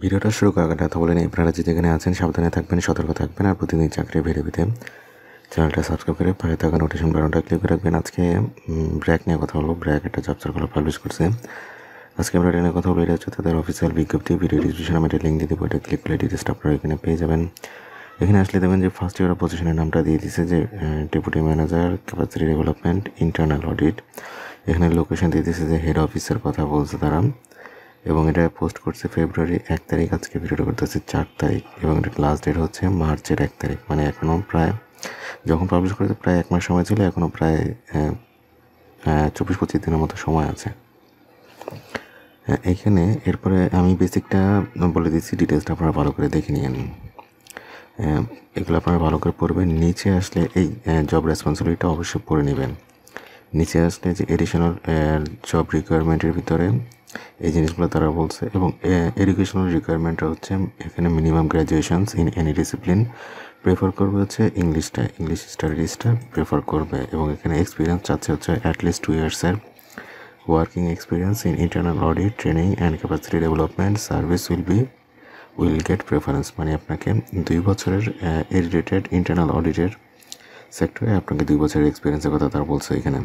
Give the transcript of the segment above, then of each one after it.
ভিডিওটা শুরু করার আগে কথা বলে নিই, আপনারা যে যেখানে আছেন সাবধানে থাকবেন, সতর্ক থাকবেন, আর প্রতিদিন চাকরির ভিডিও পেতে চ্যানেলটা সাবস্ক্রাইব করে পাশে থাকা নোটিফিকেশন বাটনটা ক্লিক করে রাখবেন। আজকে ব্র্যাক নিয়ে কথা বলবো। ব্র্যাক একটা জব সার্কুলার পাবলিশ করছে। আজকে আমরা এটা নিয়ে কথা বলে, এটা হচ্ছে তাদের অফিসিয়াল বিজ্ঞপ্তি। ভিডিও ডিসক্রিপশনে আমি একটা লিঙ্ক দিয়ে দেবো, এটা ক্লিক করে ডিটেলসটা আপনারা এখানে পেয়ে যাবেন। এখানে আসলে দেবেন যে ফার্স্ট ইয়ার পজিশনের নামটা দিয়ে দিচ্ছে যে deputy manager capacity development internal audit. এখানে লোকেশন দিয়ে দিচ্ছে যে হেড অফিসের কথা বলছে তারা, এবং এটা পোস্ট করছে ফেব্রুয়ারি 1 তারিখ। আজকে ভিডিওটা করতে হচ্ছে 4 তারিখ, এবং এটা লাস্ট ডেট হচ্ছে মার্চের 1 তারিখ। মানে এখনও প্রায়, যখন পাবলিশ করেছে প্রায় 1 মাস সময় ছিল, এখনও প্রায় 24-25 দিনের মতো সময় আছে। এইখানে এরপরে আমি বেসিকটা বলে দিচ্ছি, ডিটেলসটা আপনারা ভালো করে দেখে নিন। এগুলো আপনারা ভালো করে পড়বেন। নিচে আসলে এই জব রেসপন্সিবিলিটিটা অবশ্যই পড়ে নেবেন। নিচে আসলে যে এডিশনাল জব রিকোয়ারমেন্টের ভিতরে এই জিনিসগুলো তারা বলছে, এবং এডুকেশনাল রিকোয়ারমেন্টটা হচ্ছে এখানে minimum graduations in any discipline prefer করবে, হচ্ছে ইংলিশ স্টাডিজটা প্রেফার করবে, এবং এখানে এক্সপিরিয়েন্স চাচ্ছে হচ্ছে অ্যাটলিস্ট 2 ইয়ার্সের working experience in internal audit training and capacity development service will get preference. মানে আপনাকে 2 বছরের রিলেটেড ইন্টারনাল অডিটের সেক্টরে আপনাকে 2 বছরের এক্সপিরিয়েন্সের কথা তারা বলছে এখানে।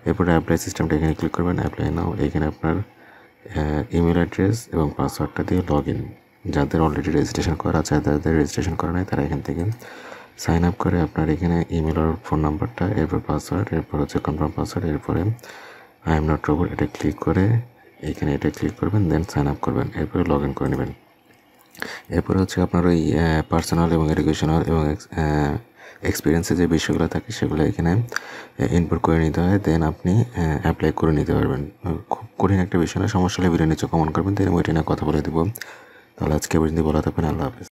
এরপরে অ্যাপ্লাই সিস্টেমটা এখানে ক্লিক করবেন, অ্যাপ্লাই নাও। এখানে আপনার ইমেল অ্যাড্রেস এবং পাসওয়ার্ডটা দিয়ে লগ ইন। যাদের অলরেডি রেজিস্ট্রেশন করা আছে, যাদের রেজিস্ট্রেশন করা নেই, তারা এখান থেকে সাইন আপ করে আপনার এখানে ইমেল আর ফোন নাম্বারটা, এরপর পাসওয়ার্ড, এরপর হচ্ছে কনফার্ম পাসওয়ার্ড, এরপরে আই এম নট রোবট এটা ক্লিক করে এখানে এটা ক্লিক করবেন, দেন সাইন আপ করবেন, এরপরে লগ ইন করে নেবেন। এরপরে হচ্ছে আপনার ওই পার্সোনাল এবং এডুকেশনাল এবং এক্সপিরিয়েন্সের যে বিষয়গুলো থাকে সেগুলো এখানে ইনপুট করে নিতে হয়, দেন আপনি অ্যাপ্লাই করে নিতে পারবেন। খুব কঠিন একটা বিষয় না, সমস্যা হলে ভিডিও নিচে কমেন্ট করবেন, দেন ওইটা নিয়ে কথা বলে দেবো। তাহলে আজকে পর্যন্ত বলা থাকবেন। আল্লাহ হাফেজ।